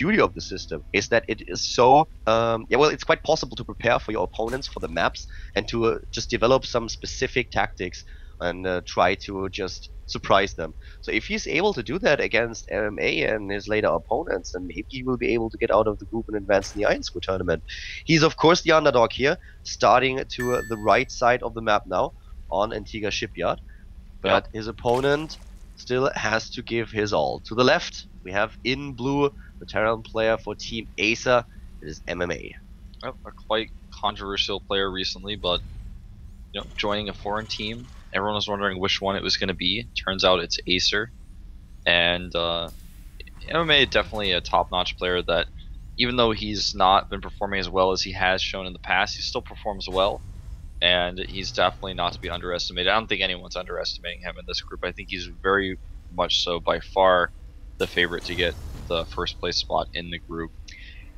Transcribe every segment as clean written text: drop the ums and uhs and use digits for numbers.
beauty of the system is that it is so yeah, well, it's quite possible to prepare for your opponents for the maps and to just develop some specific tactics and try to just surprise them. So if he's able to do that against MMA and his later opponents, then maybe he will be able to get out of the group and advance in the IronSquid tournament. He's of course the underdog here, starting to the right side of the map now on Antigua Shipyard, but his opponent still has to give his all. To the left, we have in blue the Terran player for Team Acer. It is MMA. A quite controversial player recently, but joining a foreign team. Everyone was wondering which one it was going to be. Turns out it's Acer, and MMA definitely a top-notch player that, even though he's not been performing as well as he has shown in the past, he still performs well, and he's definitely not to be underestimated. I don't think anyone's underestimating him in this group. I think he's very much so by far the favorite to get the first place spot in the group.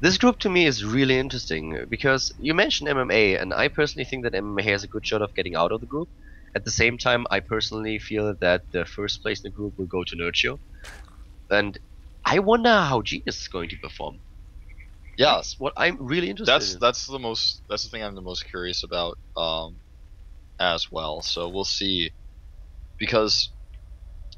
This group to me is really interesting because you mentioned MMA, and I personally think that MMA has a good shot of getting out of the group. At the same time, I personally feel that the first place in the group will go to Nurture, and I wonder how Genius is going to perform. Yeah, that's what I'm really interested in. That's the thing I'm the most curious about as well. So we'll see, because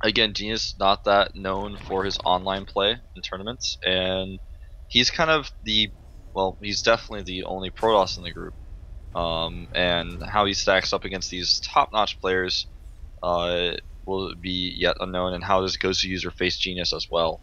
again, Genius not that known for his online play in tournaments, and he's kind of he's definitely the only Protoss in the group. And how he stacks up against these top-notch players will be yet unknown, and how does coLGoswser face Genius as well.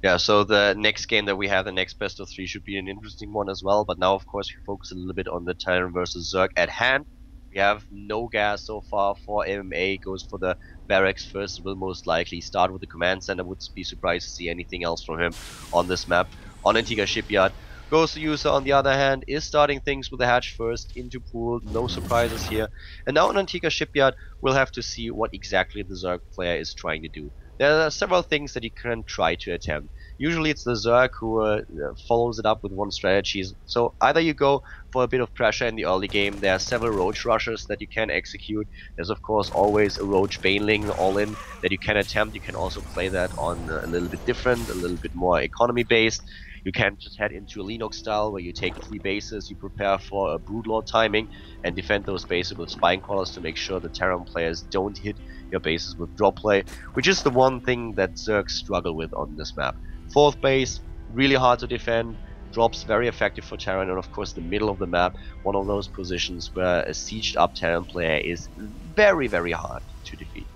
Yeah, so the next game that we have, the next best of 3, should be an interesting one as well, but now of course we focus a little bit on the Terran versus Zerg at hand. We have no gas so far for MMA, goes for the barracks first, will most likely start with the command center. Would be surprised to see anything else from him on this map. On Antigua Shipyard, coLGoswser on the other hand is starting things with the hatch first into pool, no surprises here. And now on Antigua Shipyard, we'll have to see what exactly the Zerg player is trying to do. There are several things that you can try to attempt. Usually it's the Zerg who follows it up with one strategy. So either you go for a bit of pressure in the early game. There are several roach rushes that you can execute. There's of course always a roach baneling all in that you can attempt. You can also play that on a little bit different, a little bit more economy based. You can just head into a Linux style where you take 3 bases, you prepare for a Broodlord timing, and defend those bases with Spine Crawlers to make sure the Terran players don't hit your bases with drop play, which is the one thing that Zerg struggle with on this map. 4th base, really hard to defend, drops very effective for Terran, and of course the middle of the map, one of those positions where a sieged up Terran player is very, very hard to defeat.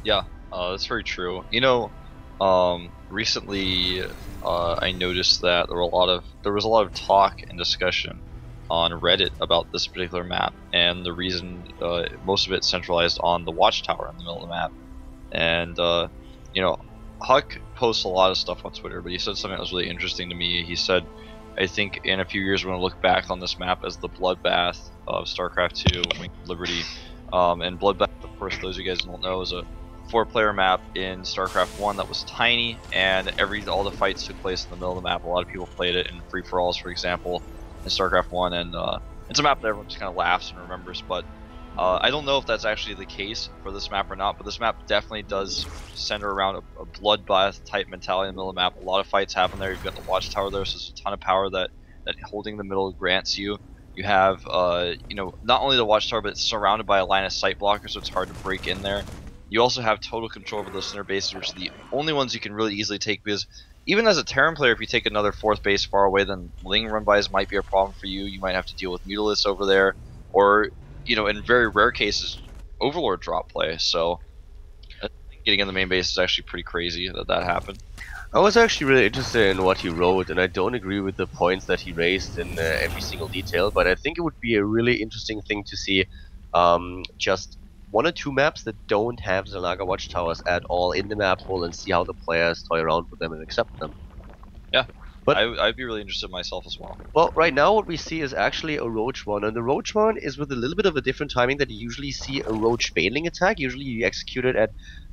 Yeah, that's very true. Recently I noticed that there was a lot of talk and discussion on Reddit about this particular map, and the reason most of it centralized on the watchtower in the middle of the map. And Huck posts a lot of stuff on Twitter, but he said something that was really interesting to me. He said, I think in a few years we're going to look back on this map as the bloodbath of StarCraft 2, Wings of Liberty. And bloodbath, of course, those of you guys don't know, is a 4-player map in StarCraft 1 that was tiny, and all the fights took place in the middle of the map. A lot of people played it in free-for-alls, for example, in StarCraft 1, and it's a map that everyone just kind of laughs and remembers, but I don't know if that's actually the case for this map or not, but this map definitely does center around a bloodbath type mentality in the middle of the map. A lot of fights happen there. You've got the watchtower there, so there's a ton of power that holding the middle grants you. You have not only the watchtower, but it's surrounded by a line of sight blockers, so it's hard to break in there. You also have total control over those center bases, which are the only ones you can really easily take, because even as a Terran player, if you take another 4th base far away, then Ling run-bys might be a problem for you. You might have to deal with Mutalisks over there, or, in very rare cases, Overlord drop play. So I think getting in the main base is actually pretty crazy that happened. I was actually really interested in what he wrote, and I don't agree with the points that he raised in every single detail, but I think it would be a really interesting thing to see just 1 or 2 maps that don't have Xel'Naga watchtowers at all in the map pool, and see how the players toy around with them and accept them. Yeah, but I'd be really interested myself as well. Well, right now what we see is actually a Roach one, and the Roach one is with a little bit of a different timing that you usually see a Roach baneling attack. Usually you execute it at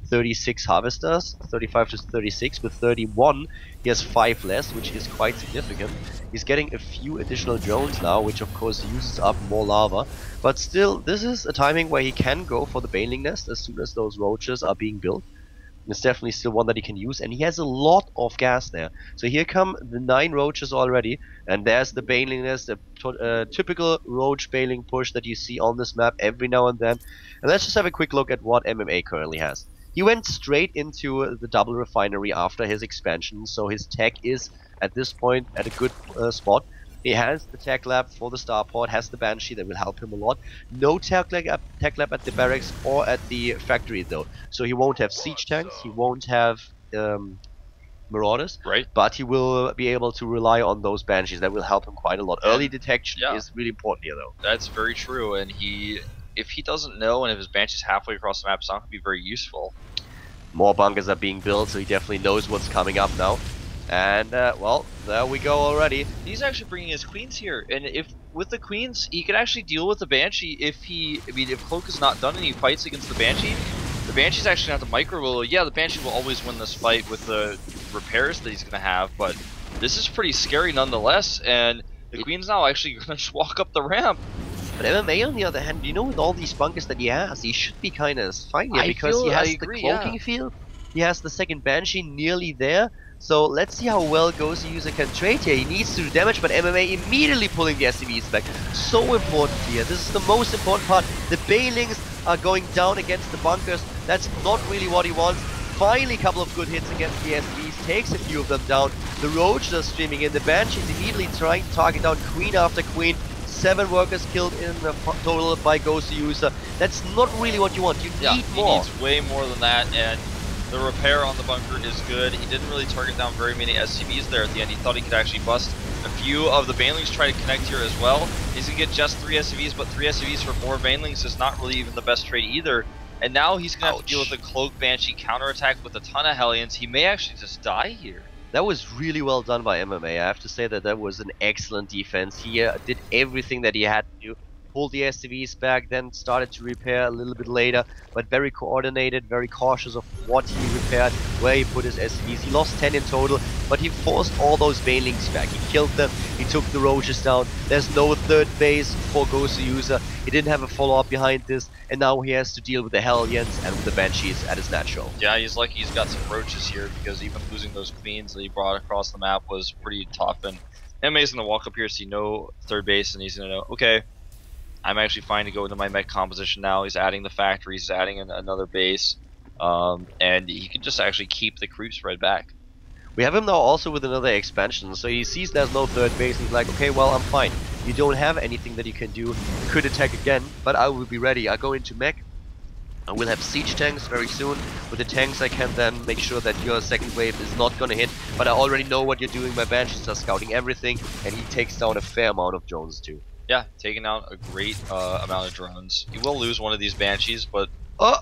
36 harvesters, 35 to 36. With 31 he has 5 less, which is quite significant. He's getting a few additional drones now, which of course uses up more lava, but still this is a timing where he can go for the baneling nest as soon as those roaches are being built. It's definitely still one that he can use, and he has a lot of gas there. So here come the 9 roaches already, and there's the bailingness, the typical roach bailing push that you see on this map every now and then. And let's just have a quick look at what MMA currently has. He went straight into the double refinery after his expansion, so his tech is at this point at a good spot. He has the tech lab for the starport, has the Banshee that will help him a lot. No tech lab at the barracks or at the factory though. So he won't have siege tanks, he won't have marauders, Right. but he will be able to rely on those Banshees. That will help him quite a lot. Early detection is really important here though. That's very true, and if he doesn't know, and if his Banshee's halfway across the map, it's not going to be very useful. More bunkers are being built, so he definitely knows what's coming up now. And, well, there we go already. He's actually bringing his queens here, and if with the queens, he can actually deal with the Banshee if if Cloak is not done and he fights against the Banshee's actually going to have to micro. Yeah, the Banshee will always win this fight with the repairs that he's going to have, but this is pretty scary nonetheless, and the queen's now actually going to just walk up the ramp. But MMA, on the other hand, you know, with all these bunkers that he has, he should be kind of fine here because he has the cloaking field, he has the second Banshee nearly there. So let's see how well coLGoswser can trade here. He needs to do damage, but MMA immediately pulling the SCVs back. So important here. This is the most important part. The bailings are going down against the bunkers. That's not really what he wants. Finally, a couple of good hits against the SCVs. Takes a few of them down. The roaches are streaming in. The Banshees immediately trying to target down queen after queen. 7 workers killed in the total by coLGoswser. That's not really what you want. You need more. He needs way more than that, and the repair on the bunker is good. He didn't really target down very many SCVs there at the end. He thought he could actually bust a few of the Banelings, try to connect here as well. He's going to get just 3 SCVs, but 3 SCVs for 4 Banelings is not really even the best trade either. And now he's going to have to deal with the Cloak Banshee counterattack with a ton of Hellions. He may actually just die here. That was really well done by MMA. I have to say that that was an excellent defense. He did everything that he had to do. Pulled the SCVs back, then started to repair a little bit later, but very coordinated, very cautious of what he repaired, where he put his SCVs. He lost 10 in total, but he forced all those Banelings back. He killed them, he took the roaches down. There's no third base for coLGoswser. He didn't have a follow-up behind this, and now he has to deal with the Hellions and with the Banshees at his natural. Yeah, he's lucky he's got some roaches here, because even losing those queens that he brought across the map was pretty tough. And MMA's going to walk up here, see no third base, and he's going to know, okay, I'm actually fine to go into my mech composition now. He's adding the factories, he's adding another base, and he can just actually keep the creep spread back. We have him now also with another expansion, so he sees there's no third base, and he's like, okay, well, I'm fine. You don't have anything that you can do. You could attack again, but I will be ready. I go into mech. I will have siege tanks very soon. With the tanks, I can then make sure that your second wave is not gonna hit, but I already know what you're doing. My Banshees are scouting everything, and he takes down a fair amount of drones too. Yeah, taking out a great amount of drones. He will lose one of these Banshees, but... Oh!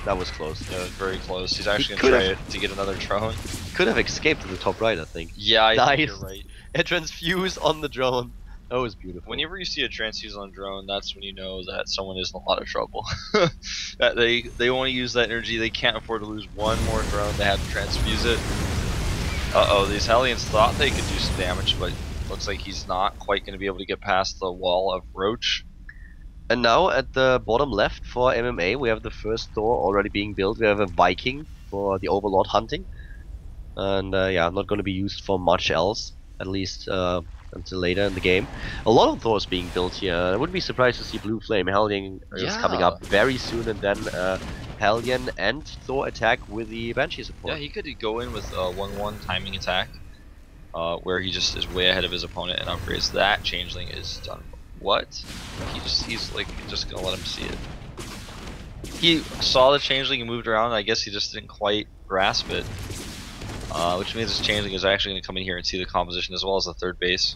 That was close. Yeah, very close. He's actually going to try to get another drone. Could have escaped to the top right, I think. Yeah, I think you're right. A transfuse on the drone. That was beautiful. Whenever you see a transfuse on a drone, that's when you know that someone is in a lot of trouble. That they want to use that energy. They can't afford to lose one more drone. They have to transfuse it. Uh-oh, these Hellions thought they could do some damage, but looks like he's not quite going to be able to get past the wall of roach. And now at the bottom left for MMA, we have the first door already being built. We have a Viking for the Overlord hunting. And yeah, not going to be used for much else, at least until later in the game. A lot of Thors being built here. I wouldn't be surprised to see Blue Flame Hellion is coming up very soon, and then Hellion and Thor attack with the Banshee support. Yeah, he could go in with a 1-1 timing attack, where he just is way ahead of his opponent and upgrades. That changeling is done. What? He's like just gonna let him see it. He saw the changeling and moved around. I guess he just didn't quite grasp it. Which means this changeling is actually going to come in here and see the composition as well as the third base.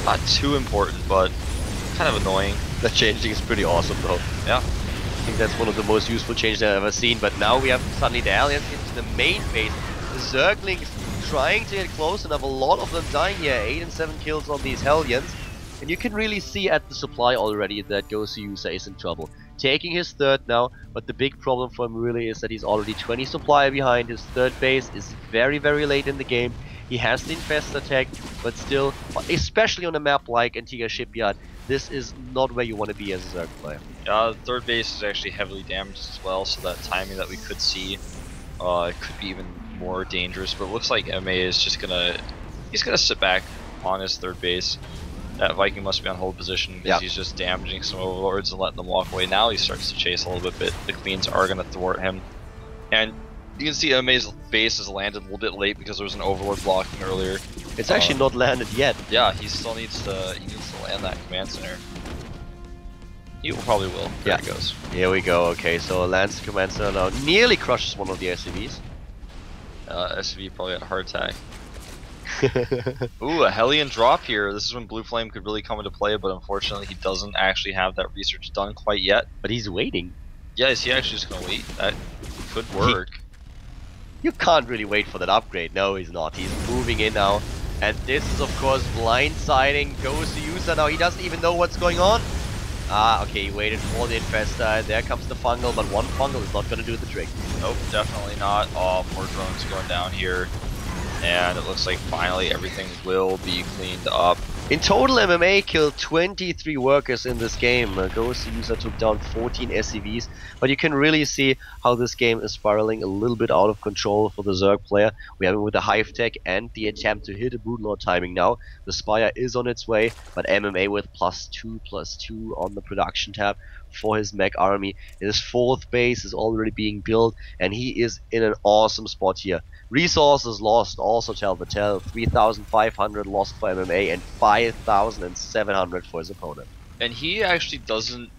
Not too important, but kind of annoying. That changeling is pretty awesome though. Yeah. I think that's one of the most useful changes I've ever seen. But now we have suddenly the aliens into the main base. The Zerglings trying to get close enough. A lot of them dying here. 8 and 7 kills on these Hellions. And you can really see at the supply already that coLGoswser is in trouble. Taking his third now, but the big problem for him really is that he's already 20 supply behind. His third base is very, very late in the game. He has the Infestor tech, but still, especially on a map like Antigua Shipyard, this is not where you want to be as a Zerg player. Third base is actually heavily damaged as well, so that timing that we could see it could be even more dangerous. But it looks like MMA is just he's gonna sit back on his third base. That Viking must be on hold position because he's just damaging some overlords and letting them walk away. Now he starts to chase a little bit. The queens are gonna thwart him, and you can see MMA's base has landed a little bit late because there was an overlord blocking earlier. It's actually not landed yet. Yeah, he still needs to land that command center. He probably will. There he goes. Here we go. Okay, so lands the command center now. Nearly crushes one of the SCVs. SCV probably had a heart attack. Ooh, a Hellion drop here. This is when Blue Flame could really come into play, but unfortunately he doesn't actually have that research done quite yet. But he's waiting. Yeah, is he actually just gonna wait? That could work. You can't really wait for that upgrade. No, he's not. He's moving in now. And this is, of course, blindsiding coLGoswser now. He doesn't even know what's going on. Ah, okay, he waited for the Infestor. There comes the fungal, but one fungal is not going to do the trick. Nope, definitely not. Oh, more drones going down here. And it looks like finally everything will be cleaned up. In total, MMA killed 23 workers in this game. coLGoswser took down 14 SCVs, but you can really see how this game is spiraling a little bit out of control for the Zerg player. We have him with the Hive Tech and the attempt to hit a Broodlord timing now. The Spire is on its way, but MMA with +2/+2 on the production tab for his mech army. His fourth base is already being built, and he is in an awesome spot here. Resources lost also tell the tale. 3,500 lost for MMA and 5,700 for his opponent. And he actually doesn't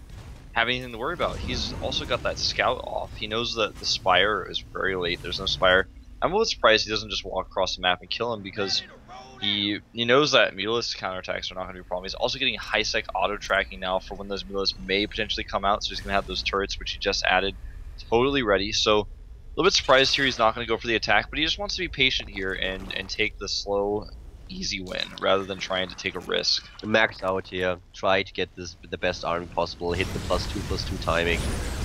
have anything to worry about. He's also got that scout off. He knows that the Spire is very late. There's no Spire. I'm a little surprised he doesn't just walk across the map and kill him, because he knows that Mulus counterattacks are not going to be a problem. He's also getting high-sec auto-tracking now for when those Mulus may potentially come out, so he's going to have those turrets, which he just added, totally ready. So a little bit surprised here he's not going to go for the attack, but he just wants to be patient here and take the slow, easy win rather than trying to take a risk. Max out here, try to get this the best army possible, hit the +2/+2 timing,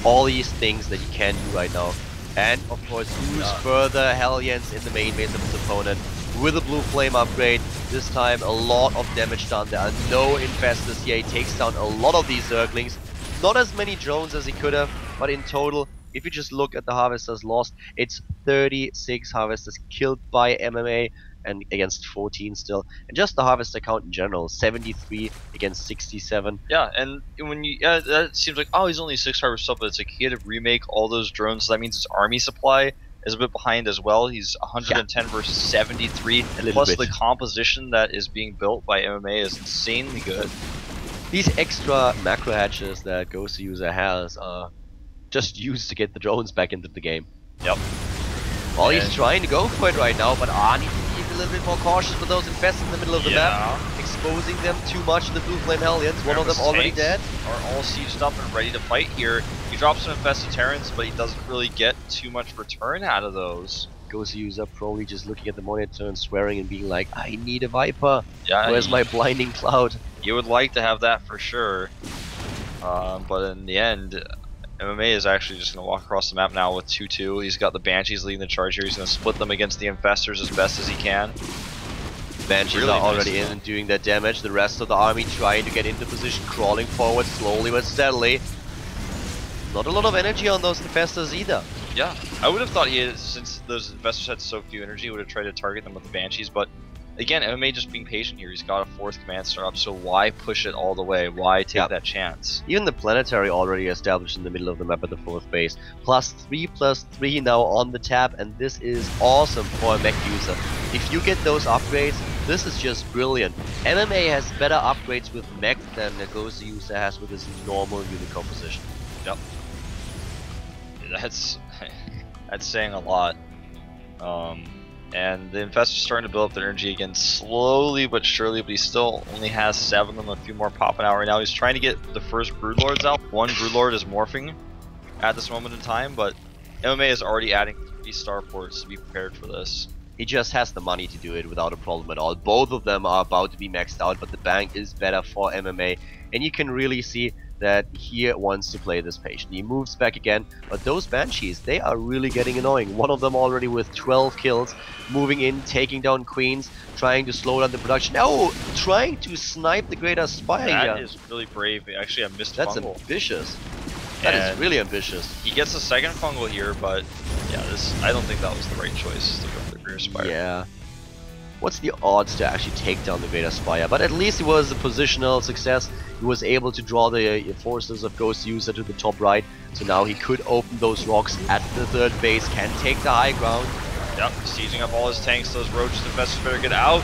all these things that he can do right now. And of course use further Hellions in the main base of his opponent with a Blue Flame upgrade. This time a lot of damage done. There are no Infestors here. He takes down a lot of these Zerglings. Not as many drones as he could have, but in total, if you just look at the Harvesters lost, it's 36 Harvesters killed by MMA and against 14 still. And just the Harvester count in general, 73 against 67. Yeah, and when you that seems like, oh, he's only 6 Harvesters up, but it's like he had to remake all those drones, so that means his army supply is a bit behind as well. He's 110 versus 73, plus the composition that is being built by MMA is insanely good. These extra macro hatches that coLGoswser has are just used to get the drones back into the game. Yep. Well, he's trying to go for it right now, but needs to be a little bit more cautious with those Infestors in the middle of the map, exposing them too much to the Blue Flame Hellions. One of them already dead. Are all sieged up and ready to fight here. He drops some Infested Terrans, but he doesn't really get too much return out of those. coLGoswser probably just looking at the monitor and swearing and being like, I need a Viper. Yeah, where's my blinding cloud? You would like to have that for sure. But in the end, MMA is actually just going to walk across the map now with 2-2. He's got the Banshees leading the charge here. He's going to split them against the Infestors as best as he can. Banshees are already in and doing their damage. The rest of the army trying to get into position, crawling forward slowly but steadily. Not a lot of energy on those Infestors either. Yeah, I would have thought he had, since those Infestors had so few energy, he would have tried to target them with the Banshees, but again, MMA just being patient here. He's got a 4th command star up, so why push it all the way? Why take that chance? Even the planetary already established in the middle of the map at the 4th base. +3/+3 now on the tab, and this is awesome for a mech user. If you get those upgrades, this is just brilliant. MMA has better upgrades with mech than coLGoswser has with his normal unit composition. Yep. That's saying a lot. And the Infestor's starting to build up their energy again slowly but surely, but he still only has 7 of them, a few more popping out right now. He's trying to get the first Broodlords out. One Broodlord is morphing at this moment in time, but MMA is already adding 3 starports to be prepared for this. He just has the money to do it without a problem at all. Both of them are about to be maxed out, but the bank is better for MMA. And you can really see that he wants to play this patient. He moves back again, but those Banshees, they are really getting annoying. One of them already with 12 kills, moving in, taking down Queens, trying to slow down the production. Oh, trying to snipe the Greater Spire here. That is really brave. Actually, I missed That's fungal. ambitious. That is really ambitious. He gets a second fungal here, but yeah, I don't think that was the right choice to go for the Greater Spire. Yeah. What's the odds to actually take down the Greater Spire? But at least it was a positional success. He was able to draw the forces of coLGoswser to the top right. So now he could open those rocks at the third base, can take the high ground. Yep, sieging up all his tanks. Those roaches infestors better get out.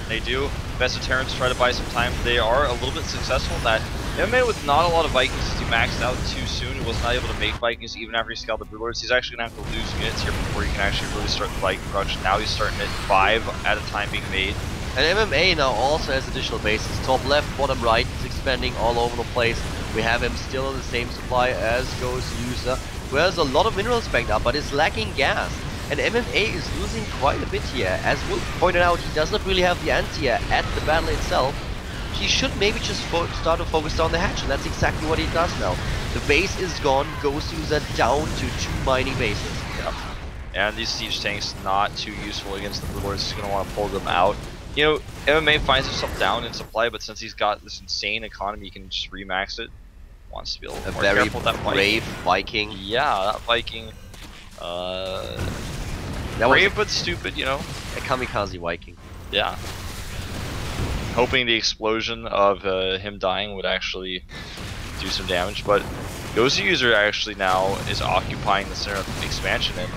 They do. Vegetarans try to buy some time. They are a little bit successful in that. MMA with not a lot of Vikings since he maxed out too soon. He was not able to make Vikings even after he scaled the Broodlords. He's actually going to have to lose units here before he can actually really start the Viking production. Now he's starting at 5 at a time being made. And MMA now also has additional bases. Top left, bottom right, he's expanding all over the place. We have him still in the same supply as coLGoswser, who has a lot of minerals backed up, but is lacking gas. And MMA is losing quite a bit here. As Wolf pointed out, he does not really have the anti-air at the battle itself. He should maybe just start to focus down the hatch, and that's exactly what he does now. The base is gone, coLGoswser down to 2 mining bases. Yep. And these siege tanks not too useful against the Broodlords. He's going to want to pull them out. You know, MMA finds himself down in supply, but since he's got this insane economy, he can just remax it. Wants to be a little more careful with that brave Viking. Yeah, that Viking. That brave but stupid, you know. A kamikaze Viking. Yeah. Hoping the explosion of him dying would actually do some damage, but coLGoswser actually now is occupying the center of the expansion, and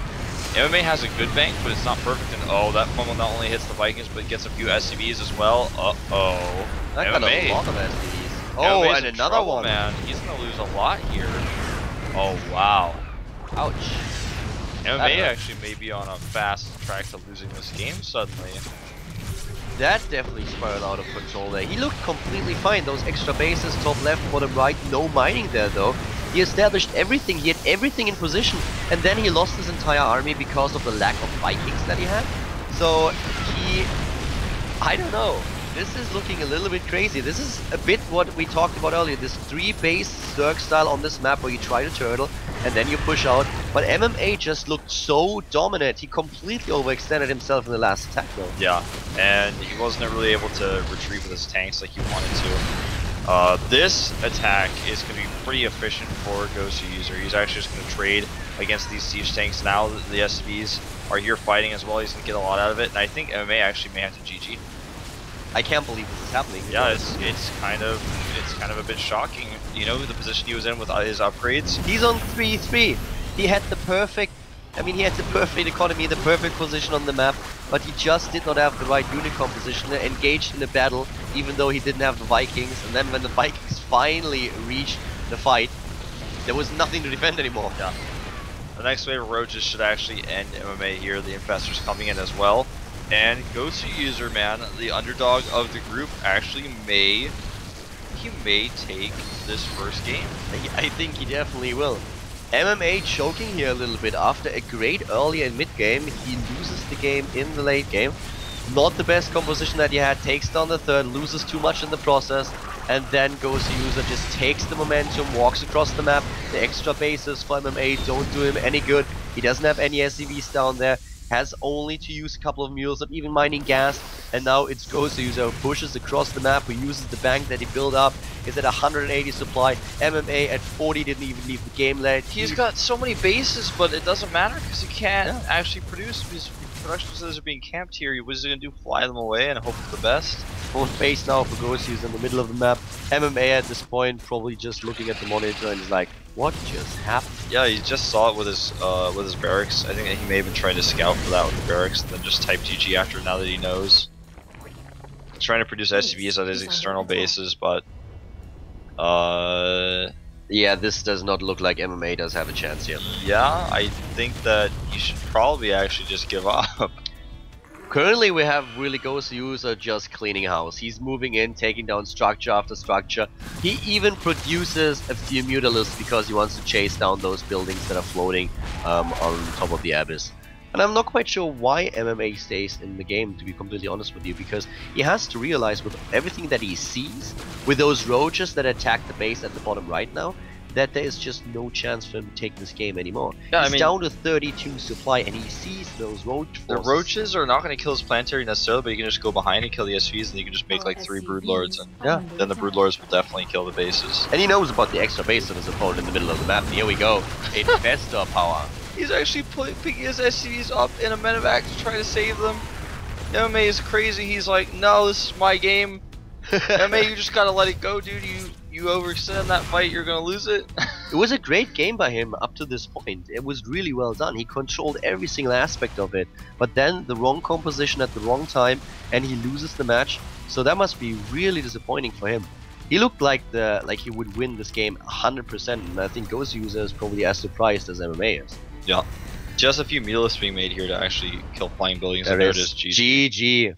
MMA has a good bank, but it's not perfect. And oh, that funnel not only hits the Vikings, but gets a few SCVs as well. Uh-oh. That got a lot of SCVs. Oh, MMA's and in another trouble, one. Man, he's gonna lose a lot here. Oh wow. Ouch. MMA actually may be on a fast track to losing this game suddenly. That definitely spiraled out of control there. He looked completely fine. Those extra bases, top left, bottom right, no mining there though. He established everything, he had everything in position, and then he lost his entire army because of the lack of Vikings that he had. So I don't know. This is looking a little bit crazy. This is a bit what we talked about earlier, this 3-base Zerg style on this map where you try to turtle and then you push out. But MMA just looked so dominant. He completely overextended himself in the last attack though. Yeah, and he wasn't really able to retrieve with his tanks like he wanted to. This attack is going to be pretty efficient for coLGoswser. He's actually just going to trade against these siege tanks. Now that the SCVs are here fighting as well, he's going to get a lot out of it. And I think MMA actually may have to GG. I can't believe this is happening. Yeah, it's kind of a bit shocking. You know, the position he was in with his upgrades. He's on 3-3. He had the perfect economy, the perfect position on the map, but he just did not have the right unit composition, engaged in a battle, even though he didn't have the Vikings. And then when the Vikings finally reached the fight, there was nothing to defend anymore. Yeah. The next wave of roaches should actually end MMA here. The infestors coming in as well. And coLGoswser, man, the underdog of the group, actually may take this first game. I think he definitely will. MMA choking here a little bit after a great early and mid game. He loses the game in the late game. Not the best composition that he had, takes down the third, loses too much in the process, and then coLGoswser just takes the momentum, walks across the map. The extra bases for MMA don't do him any good. He doesn't have any SCVs down there. Has only to use a couple of mules, not even mining gas, and now it's coLGoswser who pushes across the map, who uses the bank that he built up, is at 180 supply, MMA at 40, didn't even leave the game late. He's got so many bases, but it doesn't matter because he can't actually produce. His production facilities are being camped here. What is he going to do, fly them away and hope for the best? Fourth base now for coLGoswser in the middle of the map. MMA at this point probably just looking at the monitor and is like, what just happened? Yeah, he just saw it with his barracks. I think that he may have been trying to scout for that with the barracks and then just type GG after now that he knows. He's trying to produce SCVs at his external bases, but yeah, this does not look like MMA does have a chance here. Yeah, I think that he should probably actually just give up. Currently we have really coLGoswser just cleaning house. He's moving in, taking down structure after structure. He even produces a few mutalisks because he wants to chase down those buildings that are floating on top of the abyss. And I'm not quite sure why MMA stays in the game, to be completely honest with you, because he has to realize with everything that he sees, with those roaches that attack the base at the bottom right now, that there is just no chance for him to take this game anymore. Yeah, He's I mean, down to 32 supply, and he sees those roach the forces. roaches are not going to kill his planetary necessarily, but you can just go behind and kill the SVs, and you can just make like 3 broodlords, and Yeah. then the broodlords will definitely kill the bases. And he knows about the extra base of his opponent in the middle of the map. Here we go. Infestor power. He's actually picking his SCVs up in a medevac to try to save them. MMA is crazy. He's like, no, this is my game. MMA, you just gotta let it go, dude. You overextend that fight, you're gonna lose it. It was a great game by him up to this point. It was really well done. He controlled every single aspect of it. But then the wrong composition at the wrong time, and he loses the match. So that must be really disappointing for him. He looked like he would win this game 100%, and I think coLGoswser is probably as surprised as MMA is. Yeah. Just a few meterlists being made here to actually kill flying buildings. There and there it it is. is. GG. GG.